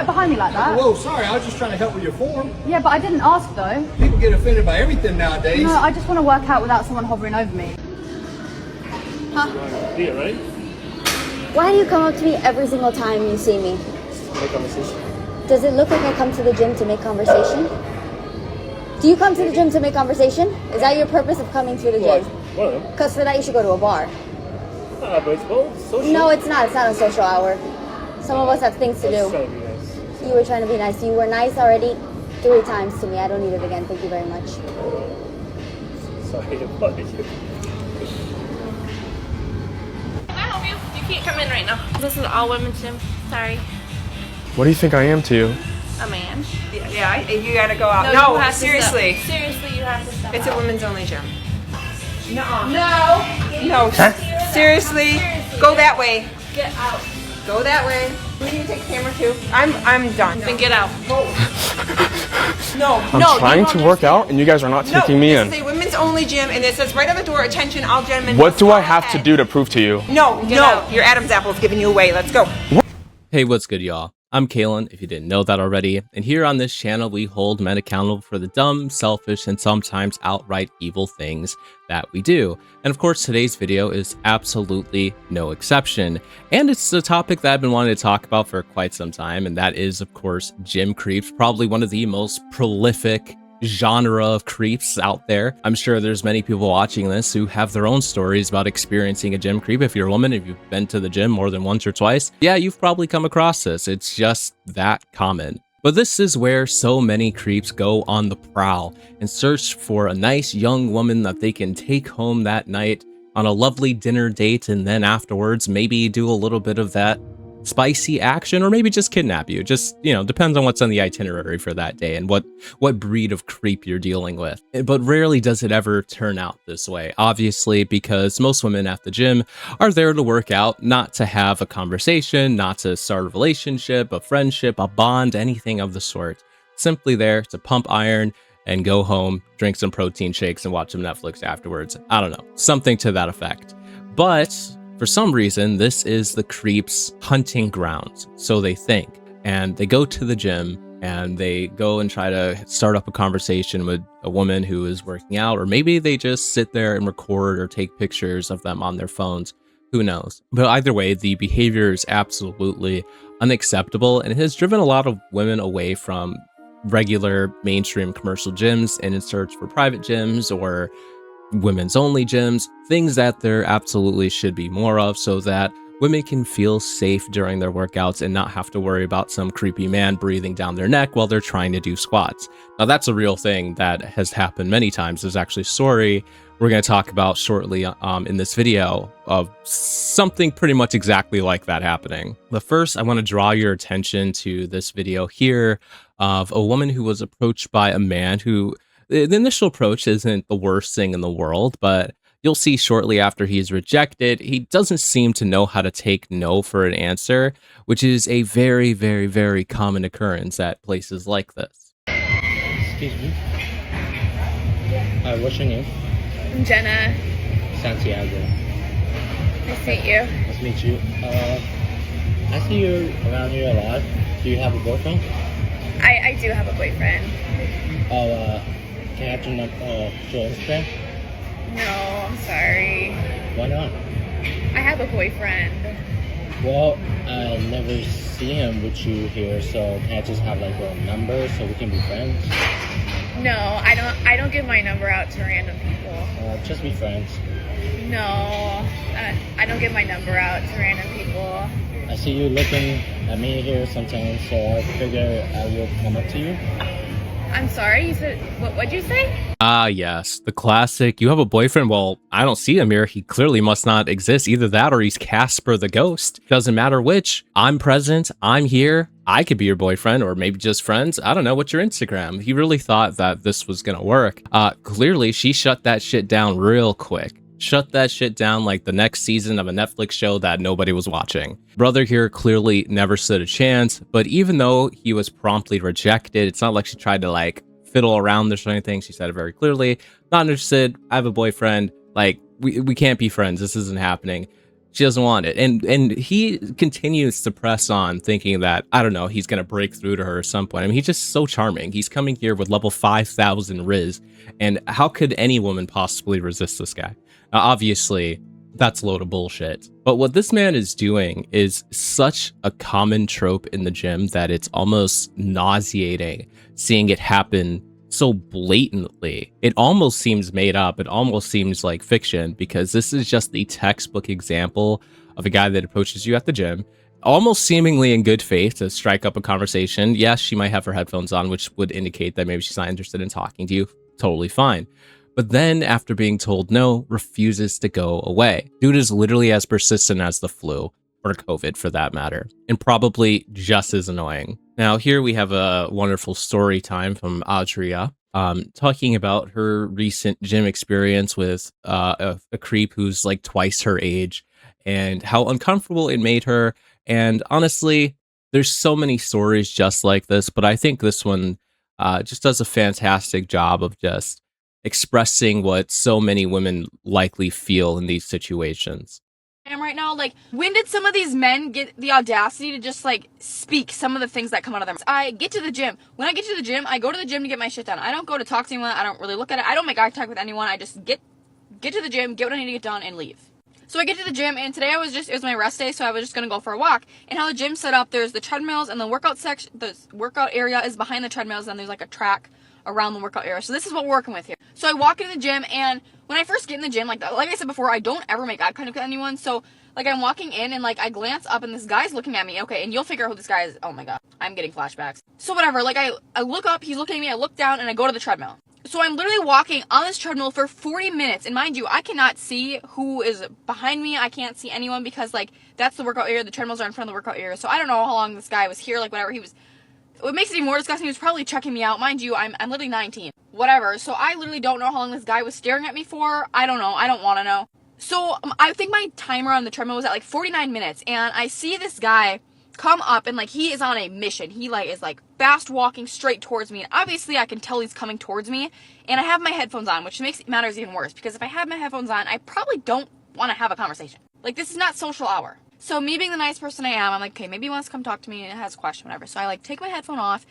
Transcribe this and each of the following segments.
right behind me like that? Whoa, sorry, I was just trying to help with your form. Yeah, but I didn't ask though. People get offended by everything nowadays. No, I just want to work out without someone hovering over me. Huh? Yeah, right? Why do you come up to me every single time you see me? Make conversation. Does it look like I come to the gym to make conversation? Do you come to the gym to make conversation? Is that your purpose of coming to the gym? One of them. Because for that you should go to a bar. But it's both social. No, it's not. It's not a social hour. Some of us have things to That's do. trying to be nice. You were trying to be nice. You were nice already 3 times to me. I don't need it again. Thank you very much. Sorry to bother you. Can I help you? You can't come in right now. This is an all women's gym. Sorry. What do you think I am to you? A man. Yeah, you gotta go out. you No, have to seriously. step. Seriously, you have to step It's a out. women's only gym. No. No, seriously. Go that way. Get out. Go that way. We need to take the camera too. I'm done. Then get out. No, I'm no. trying to work out and you guys are not taking me this in. is a women's only gym and it says right on the door, attention all gentlemen. What do I have to do to prove to you? No, out. your Adam's apple is giving you away. Let's go. Hey, what's good, y'all? I'm Kalen, if you didn't know that already, and here on this channel, we hold men accountable for the dumb, selfish, and sometimes outright evil things that we do. And of course, today's video is absolutely no exception. And it's a topic that I've been wanting to talk about for quite some time, and that is, of course, gym creeps, probably one of the most prolific genre of creeps out there. I'm sure there's many people watching this who have their own stories about experiencing a gym creep. If you're a woman, if you've been to the gym more than once or twice, yeah, you've probably come across this. It's just that common. But this is where so many creeps go on the prowl and search for a nice young woman that they can take home that night on a lovely dinner date, and then afterwards maybe do a little bit of that spicy action, or maybe just kidnap you. Just, you know, depends on what's on the itinerary for that day and what breed of creep you're dealing with. But rarely does it ever turn out this way, obviously, because most women at the gym are there to work out, not to have a conversation, not to start a relationship, a friendship, a bond, anything of the sort. Simply there to pump iron and go home, drink some protein shakes and watch some Netflix afterwards. I don't know, something to that effect. But for some reason, this is the creeps' hunting grounds, so they think. And they go to the gym and they go and try to start up a conversation with a woman who is working out, or maybe they just sit there and record or take pictures of them on their phones. Who knows? But either way, the behavior is absolutely unacceptable and it has driven a lot of women away from regular mainstream commercial gyms and in search for private gyms or women's only gyms, things that there absolutely should be more of, so that women can feel safe during their workouts and not have to worry about some creepy man breathing down their neck while they're trying to do squats. Now, that's a real thing that has happened many times. There's actually a story we're going to talk about shortly in this video of something pretty much exactly like that happening. But first, I want to draw your attention to this video here of a woman who was approached by a man who, the initial approach isn't the worst thing in the world, but you'll see shortly after he's rejected, he doesn't seem to know how to take no for an answer, which is a very, very, very common occurrence at places like this. Excuse me. What's your name? I'm Jenna. Santiago. Nice to meet you. Nice to meet you. I see you around here a lot. Do you have a boyfriend? I do have a boyfriend. Can I have your Instagram? No, I'm sorry. Why not? I have a boyfriend. Well, I never see him with you here, so can I just have like a number so we can be friends? No, I don't give my number out to random people. Just be friends. No, I don't give my number out to random people. I see you looking at me here sometimes, so I figure I will come up to you. I'm sorry, you said, what'd you say? Ah, yes, the classic, you have a boyfriend? Well, I don't see him here. He clearly must not exist. Either that or he's Casper the Ghost. Doesn't matter which. I'm present. I'm here. I could be your boyfriend or maybe just friends. I don't know. What's your Instagram? He really thought that this was going to work. Clearly, she shut that shit down real quick. Shut that shit down like the next season of a Netflix show that nobody was watching. Brother here clearly never stood a chance, but even though he was promptly rejected, it's not like she tried to like fiddle around this or anything. She said it very clearly, not interested, I have a boyfriend, like we can't be friends, this isn't happening. She doesn't want it. And he continues to press on, thinking that, I don't know, he's going to break through to her at some point. I mean, he's just so charming. He's coming here with level 5,000 Riz. And how could any woman possibly resist this guy? Now, obviously, that's a load of bullshit. But what this man is doing is such a common trope in the gym that it's almost nauseating seeing it happen so blatantly. It almost seems made up. It almost seems like fiction, because this is just the textbook example of a guy that approaches you at the gym, almost seemingly in good faith to strike up a conversation. Yes, she might have her headphones on, which would indicate that maybe she's not interested in talking to you. Totally fine. But then after being told no, refuses to go away. Dude is literally as persistent as the flu, or COVID for that matter, and probably just as annoying. Now here we have a wonderful story time from Adria, talking about her recent gym experience with a creep who's like twice her age, and how uncomfortable it made her. And honestly, there's so many stories just like this, but I think this one just does a fantastic job of just expressing what so many women likely feel in these situations. am right now. Like, when did some of these men get the audacity to just like speak some of the things that come out of them? I get to the gym. When I get to the gym, I go to the gym to get my shit done. I don't go to talk to anyone. I don't really look at it. I don't make eye contact with anyone. I just get to the gym, get what I need to get done, and leave. So I get to the gym, and today it was my rest day, so I was just gonna go for a walk. And how the gym's set up, there's the treadmills, and the workout section, the workout area is behind the treadmills, and there's like a track around the workout area. So this is what we're working with here. So I walk into the gym, and when I first get in the gym, like I said before, I don't ever make eye contact with anyone. So like I'm walking in, and like I glance up, and this guy's looking at me. Okay, and you'll figure out who this guy is. Oh my god, I'm getting flashbacks. So whatever, like I look up, he's looking at me, I look down, and I go to the treadmill. So I'm literally walking on this treadmill for 40 minutes. And mind you, I cannot see who is behind me. I can't see anyone because, like, that's the workout area. The treadmills are in front of the workout area. So I don't know how long this guy was here. Like, whatever, he was... What makes it even more disgusting, he was probably checking me out. Mind you, I'm literally 19. Whatever. So I literally don't know how long this guy was staring at me for. I don't know. I don't want to know. So I think my timer on the treadmill was at, like, 49 minutes. And I see this guy come up, and like he is on a mission. He like is like fast walking straight towards me, and obviously I can tell he's coming towards me, and I have my headphones on, which makes matters even worse, because if I have my headphones on, I probably don't want to have a conversation. Like, this is not social hour. So me being the nice person I am, I'm like, okay, maybe he wants to come talk to me and has a question, whatever. So I like take my headphone off,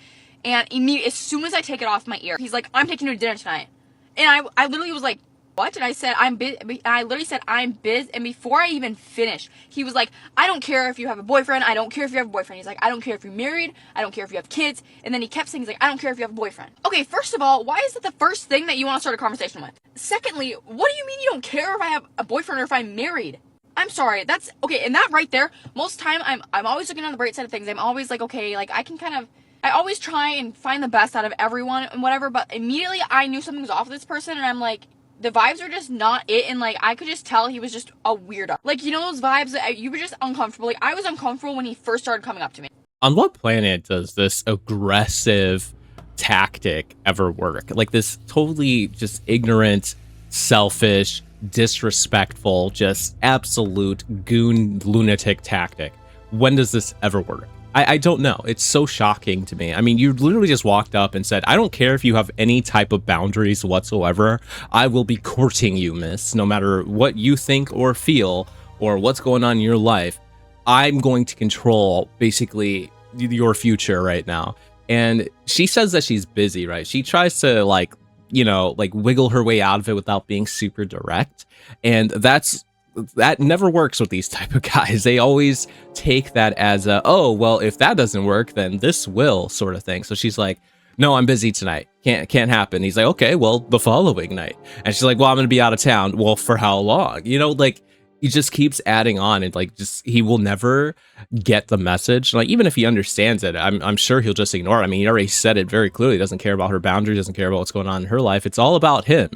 and immediately as soon as I take it off my ear, he's like, I'm taking you to dinner tonight. And I literally was like, what? And I said, I'm busy. I literally said, I'm busy. And before I even finished, he was like, I don't care if you have a boyfriend. I don't care if you have a boyfriend. He's like, I don't care if you're married. I don't care if you have kids. And then he kept saying, he's like, I don't care if you have a boyfriend. Okay, first of all, why is it the first thing that you want to start a conversation with? Secondly, what do you mean you don't care if I have a boyfriend or if I'm married? I'm sorry, that's, okay, and that right there, most time, I'm always looking on the bright side of things. I'm always like, okay, like, I always try and find the best out of everyone and whatever, but immediately I knew something was off with this person, and I'm like, the vibes are just not it, and like I could just tell he was just a weirdo. Like, you know those vibes that you were just uncomfortable. Like, I was uncomfortable when he first started coming up to me. On what planet does this aggressive tactic ever work? Like, this totally just ignorant, selfish, disrespectful, just absolute goon lunatic tactic. When does this ever work? I don't know. It's so shocking to me. I mean, you literally just walked up and said, I don't care if you have any type of boundaries whatsoever. I will be courting you, miss, no matter what you think or feel or what's going on in your life. I'm going to control basically your future right now. And she says that she's busy, right? She tries to like, you know, like wiggle her way out of it without being super direct. And that never works with these type of guys. They always take that as a, oh, well, if that doesn't work, then this will, sort of thing. So she's like, no, I'm busy tonight. Can't happen. He's like, okay, well, the following night. And she's like, well, I'm going to be out of town. Well, for how long? You know, like, he just keeps adding on, and like, just, he will never get the message. Like, even if he understands it, I'm sure he'll just ignore it. I mean, he already said it very clearly. He doesn't care about her boundaries, doesn't care about what's going on in her life. It's all about him.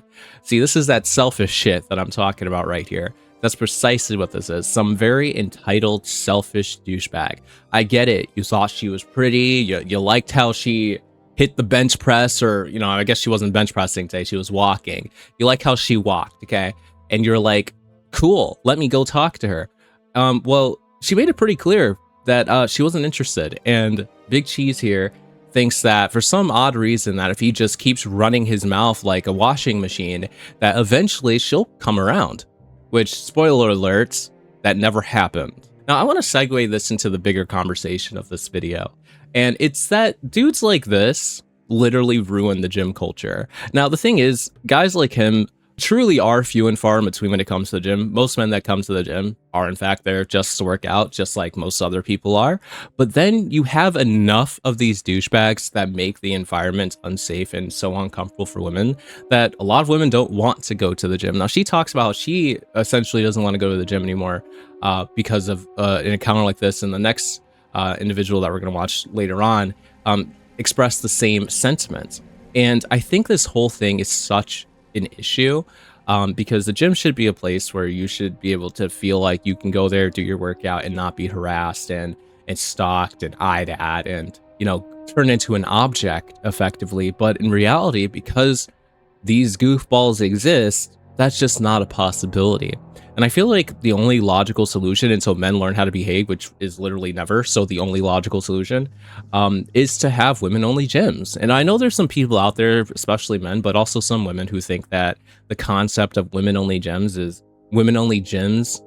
See, this is that selfish shit that I'm talking about right here. That's precisely what this is. Some very entitled, selfish douchebag. I get it. You thought she was pretty. You liked how she hit the bench press, or, you know, I guess she wasn't bench pressing today. She was walking. You like how she walked, okay? And you're like, cool, let me go talk to her. Well, she made it pretty clear that she wasn't interested. And Big Cheese here thinks that for some odd reason that if he just keeps running his mouth like a washing machine, that eventually she'll come around. Which, spoiler alert, that never happened. Now, I want to segue this into the bigger conversation of this video, and it's that dudes like this literally ruin the gym culture. Now, the thing is, guys like him truly are few and far in between when it comes to the gym. Most men that come to the gym are in fact there just to work out, just like most other people are. But then you have enough of these douchebags that make the environment unsafe and so uncomfortable for women that a lot of women don't want to go to the gym. Now, she talks about she essentially doesn't want to go to the gym anymore because of an encounter like this. And the next individual that we're going to watch later on expressed the same sentiment. And I think this whole thing is such an issue because the gym should be a place where you should be able to feel like you can go there, do your workout, and not be harassed and stalked and eyed at and, you know, turn into an object effectively. But in reality, because these goofballs exist, that's just not a possibility. And I feel like the only logical solution until men learn how to behave, which is literally never, so the only logical solution is to have women-only gyms. And I know there's some people out there, especially men, but also some women who think that the concept of women-only gyms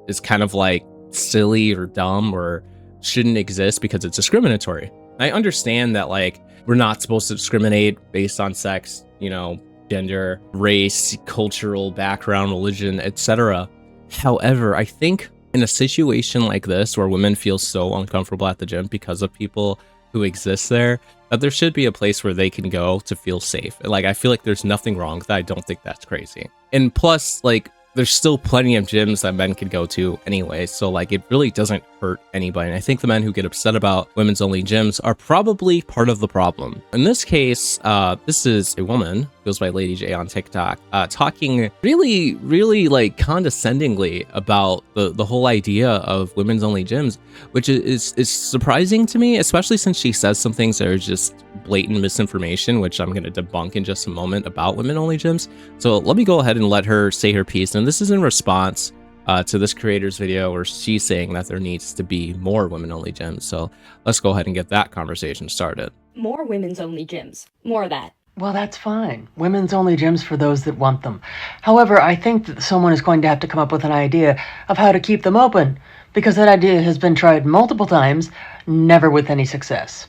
is kind of like silly or dumb or shouldn't exist because it's discriminatory. I understand that, like, we're not supposed to discriminate based on sex, you know, gender, race, cultural background, religion, etc. However, I think in a situation like this where women feel so uncomfortable at the gym because of people who exist there, that there should be a place where they can go to feel safe. Like, I feel like there's nothing wrong with that. I don't think that's crazy. And plus, like, there's still plenty of gyms that men could go to anyway, so like it really doesn't hurt anybody. And I think the men who get upset about women's only gyms are probably part of the problem. In this case, this is a woman, goes by Lady J on TikTok, talking really like condescendingly about the whole idea of women's only gyms, which is surprising to me, especially since she says some things that are just blatant misinformation, which I'm going to debunk in just a moment about women only gyms. So let me go ahead and let her say her piece. And this is in response to this creator's video where she's saying that there needs to be more women only gyms. So let's go ahead and get that conversation started. More women's only gyms. More of that. Well, that's fine. Women's only gyms for those that want them. However, I think that someone is going to have to come up with an idea of how to keep them open, because that idea has been tried multiple times, never with any success.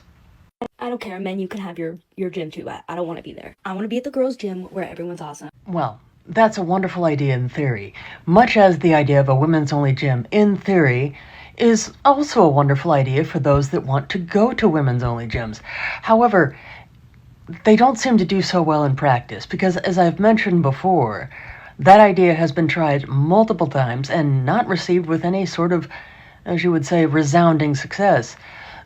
I don't care, men, you can have your gym too. I don't want to be there. I want to be at the girls' gym where everyone's awesome. Well, that's a wonderful idea in theory, much as the idea of a women's only gym in theory is also a wonderful idea for those that want to go to women's only gyms. However, they don't seem to do so well in practice because, as I've mentioned before, that idea has been tried multiple times and not received with any sort of, as you would say, resounding success.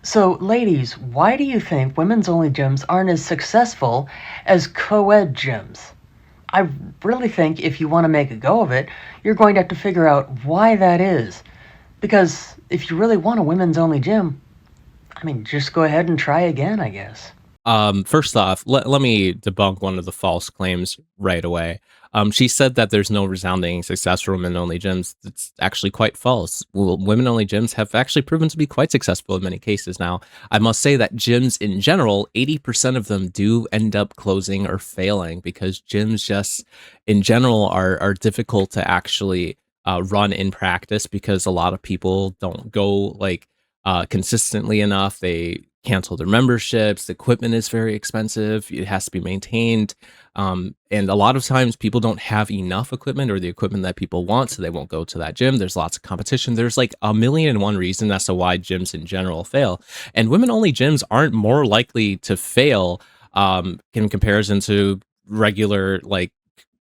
So, ladies, why do you think women's only gyms aren't as successful as co-ed gyms? I really think if you want to make a go of it, you're going to have to figure out why that is. Because if you really want a women's only gym, I mean, just go ahead and try again, I guess. First off, let me debunk one of the false claims right away. She said that there's no resounding success for women-only gyms. It's actually quite false. Well, women-only gyms have actually proven to be quite successful in many cases. Now, I must say that gyms in general, 80% of them do end up closing or failing because gyms just, in general, are difficult to actually run in practice because a lot of people don't go like consistently enough. They cancel their memberships. The equipment is very expensive. It has to be maintained. And a lot of times people don't have enough equipment or the equipment that people want, so they won't go to that gym. There's lots of competition. There's like 1,000,001 reasons as to why gyms in general fail. And women-only gyms aren't more likely to fail in comparison to regular like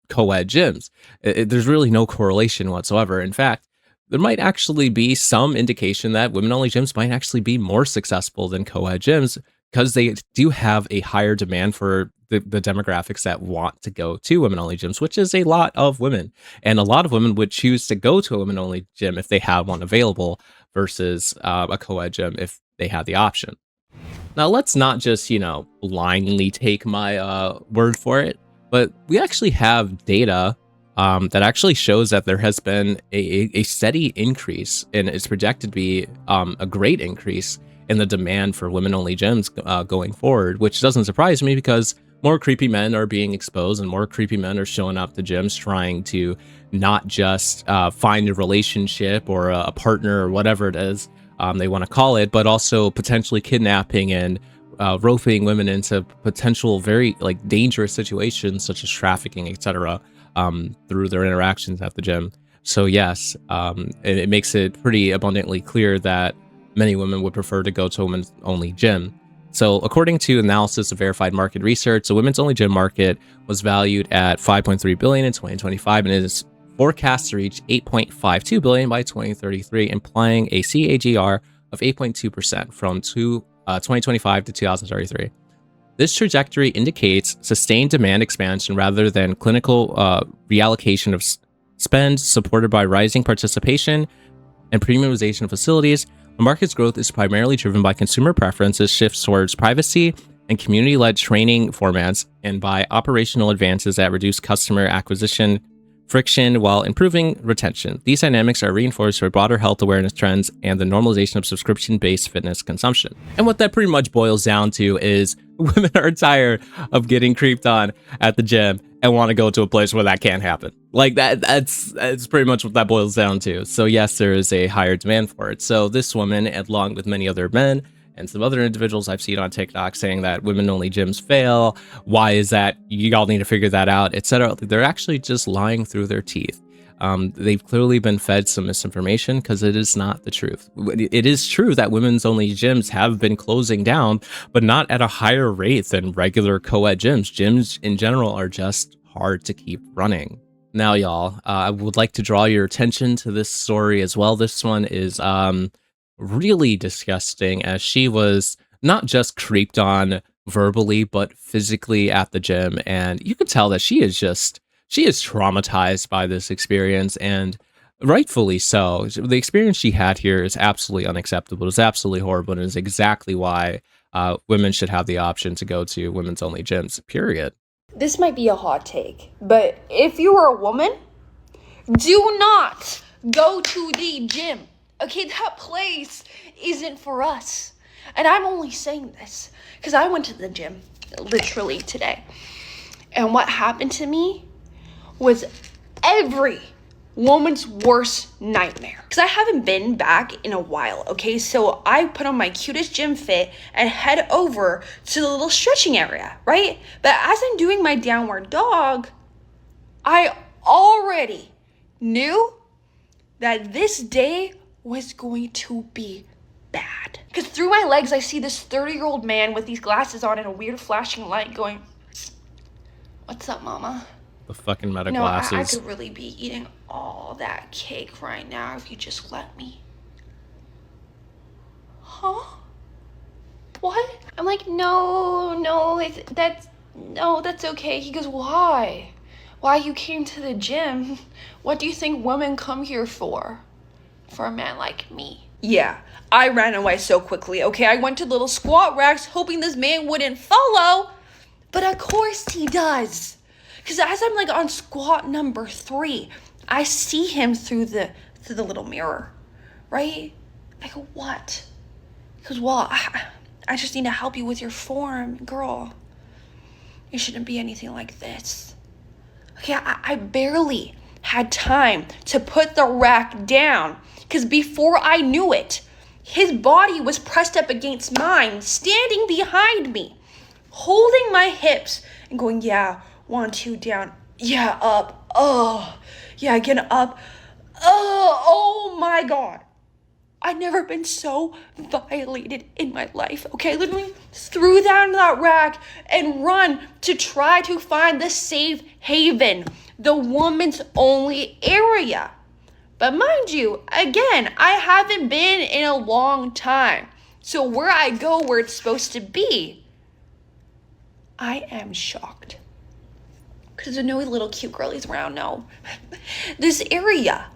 co-ed gyms. There's really no correlation whatsoever. In fact, there might actually be some indication that women-only gyms might actually be more successful than co-ed gyms because they do have a higher demand for the demographics that want to go to women-only gyms, which is a lot of women. And a lot of women would choose to go to a women-only gym if they have one available versus a co-ed gym if they had the option. Now, let's not just, blindly take my word for it, but we actually have data that actually shows that there has been a steady increase, and it's projected to be a great increase in the demand for women-only gyms going forward, which doesn't surprise me because more creepy men are being exposed and more creepy men are showing up to gyms trying to not just find a relationship or a partner or whatever it is they want to call it, but also potentially kidnapping and roping women into potential very like dangerous situations such as trafficking, etc., through their interactions at the gym. So yes, it makes it pretty abundantly clear that many women would prefer to go to a women's only gym. So according to analysis of verified market research, the women's only gym market was valued at $5.3 billion in 2025 and is forecast to reach $8.52 billion by 2033, implying a CAGR of 8.2% from 2025 to 2033. This trajectory indicates sustained demand expansion rather than clinical reallocation of spend, supported by rising participation and premiumization of facilities. The market's growth is primarily driven by consumer preferences, shifts towards privacy and community-led training formats, and by operational advances that reduce customer acquisition friction while improving retention. These dynamics are reinforced by broader health awareness trends and the normalization of subscription-based fitness consumption. And what that pretty much boils down to is women are tired of getting creeped on at the gym and want to go to a place where that can't happen. Like that's pretty much what that boils down to. So yes, there is a higher demand for it. So this woman, along with many other men and some other individuals I've seen on TikTok saying that women-only gyms fail, why is that, you all need to figure that out, etc. They're actually just lying through their teeth. They've clearly been fed some misinformation because it is not the truth. It is true that women's only gyms have been closing down, but not at a higher rate than regular co-ed gyms. Gyms in general are just hard to keep running. Now, y'all, I would like to draw your attention to this story as well. This one is really disgusting, as she was not just creeped on verbally, but physically at the gym. And you can tell that she is traumatized by this experience, and rightfully so. The experience she had here is absolutely unacceptable. It's absolutely horrible, and is exactly why women should have the option to go to women's only gyms, period. This might be a hot take, but if you are a woman, do not go to the gym. Okay, that place isn't for us. And I'm only saying this because I went to the gym literally today. And what happened to me was every woman's worst nightmare. Because I haven't been back in a while, okay? So I put on my cutest gym fit and head over to the little stretching area, right? But as I'm doing my downward dog, I already knew that this day was going to be bad. Because through my legs, I see this 30-year-old man with these glasses on and a weird flashing light going, "What's up, mama?" The fucking meta glasses. I could really be eating all that cake right now if you just let me. Huh? What? I'm like, no, that's okay. He goes, why? Why you came to the gym? What do you think women come here for? For a man like me. Yeah, I ran away so quickly, okay? I went to little squat racks hoping this man wouldn't follow, but of course he does. Because as I'm like on squat number 3, I see him through the little mirror, right? I go, what? He goes, well, I just need to help you with your form, girl. You shouldn't be anything like this. Okay, I barely had time to put the rack down, because before I knew it, his body was pressed up against mine, standing behind me, holding my hips and going, yeah, 1, 2, down, yeah, up, oh, yeah, again, up, oh my God. I've never been so violated in my life, okay? I literally threw down that rack and run to try to find the safe haven, the woman's only area. But mind you, again, I haven't been in a long time. So where I go, where it's supposed to be, I am shocked. Because there's no little cute girlies around, no. This area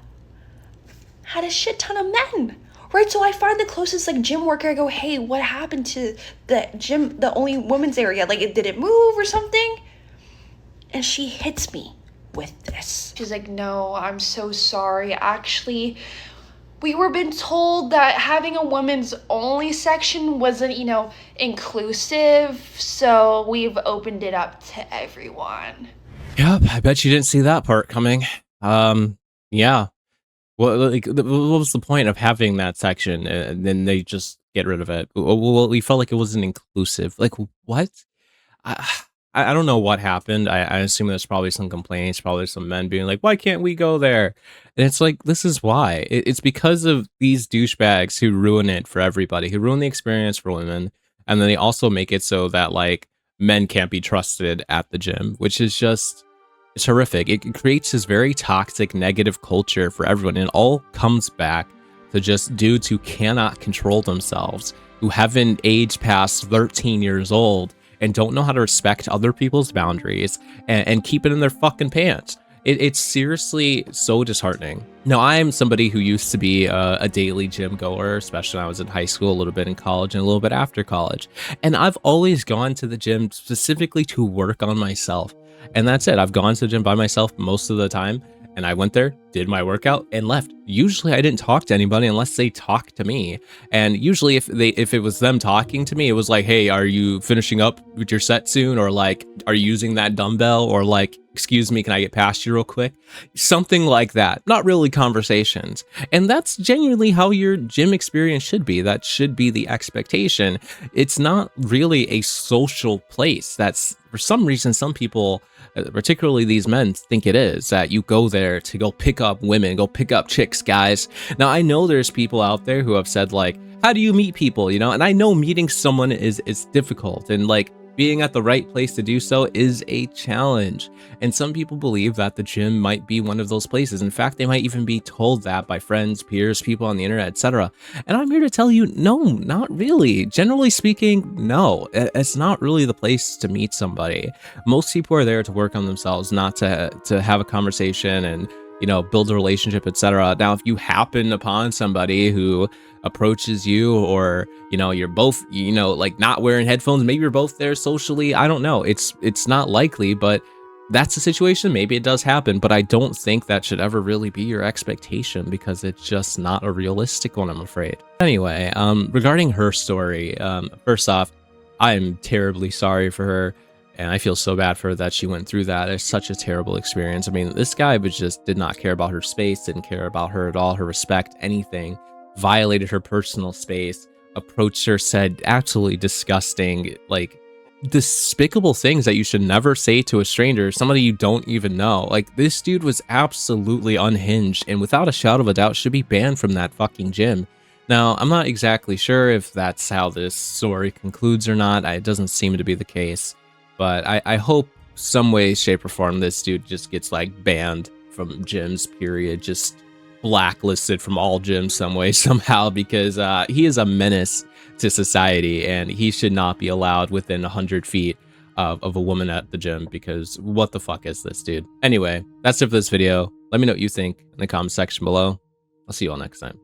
had a shit ton of men, right? So I find the closest like gym worker. I go, hey, what happened to the gym, the only women's area? Like, did it move or something? And she hits me with this. She's like, no, I'm so sorry. Actually, we were been told that having a women's only section wasn't, you know, inclusive, so we've opened it up to everyone. Yep, I bet you didn't see that part coming. Yeah. Well, like, what was the point of having that section and then they just get rid of it? Well, we felt like it wasn't inclusive. Like, what? I don't know what happened. I assume there's probably some complaints, probably some men being like, why can't we go there? And it's like, this is why. It's because of these douchebags who ruin it for everybody, who ruin the experience for women. And then they also make it so that, like, men can't be trusted at the gym, which is just, it's horrific. It creates this very toxic, negative culture for everyone. And it all comes back to just dudes who cannot control themselves, who haven't aged past 13 years old, and don't know how to respect other people's boundaries and keep it in their fucking pants. It's seriously so disheartening. Now, I am somebody who used to be a daily gym goer, especially when I was in high school, a little bit in college, and a little bit after college. And I've always gone to the gym specifically to work on myself. And that's it. I've gone to the gym by myself most of the time. And I went there, did my workout, and left. Usually I didn't talk to anybody unless they talked to me. And usually if it was them talking to me, it was like, hey, are you finishing up with your set soon? Or like, are you using that dumbbell? Or like, excuse me, can I get past you real quick? Something like that. Not really conversations. And that's genuinely how your gym experience should be. That should be the expectation. It's not really a social place. That's, for some reason, some people, particularly these men, think it is, that you go there to go pick up women, go pick up chicks, guys. Now, I know there's people out there who have said, like, how do you meet people, you know? And I know meeting someone is difficult, and like being at the right place to do so is a challenge. And some people believe that the gym might be one of those places. In fact, they might even be told that by friends, peers, people on the internet, etc. And I'm here to tell you, no, not really. Generally speaking, no, it's not really the place to meet somebody. Most people are there to work on themselves, not to have a conversation and, you know, build a relationship, etc. Now, if you happen upon somebody who approaches you, or, you know, you're both, you know, like not wearing headphones, maybe you're both there socially, I don't know, it's not likely, but that's the situation. Maybe it does happen, but I don't think that should ever really be your expectation, because it's just not a realistic one, I'm afraid. Anyway, regarding her story, first off, I'm terribly sorry for her. And I feel so bad for her that she went through that. It's such a terrible experience. I mean, this guy did not care about her space, didn't care about her at all, her respect, anything. Violated her personal space, approached her, said absolutely disgusting, like despicable things that you should never say to a stranger, somebody you don't even know. Like, this dude was absolutely unhinged, and without a shadow of a doubt should be banned from that fucking gym. Now, I'm not exactly sure if that's how this story concludes or not. It doesn't seem to be the case. But I hope some way, shape, or form this dude just gets like banned from gyms, period. Just blacklisted from all gyms some way, somehow, because he is a menace to society, and he should not be allowed within 100 feet of a woman at the gym, because what the fuck is this dude? Anyway, that's it for this video. Let me know what you think in the comment section below. I'll see you all next time.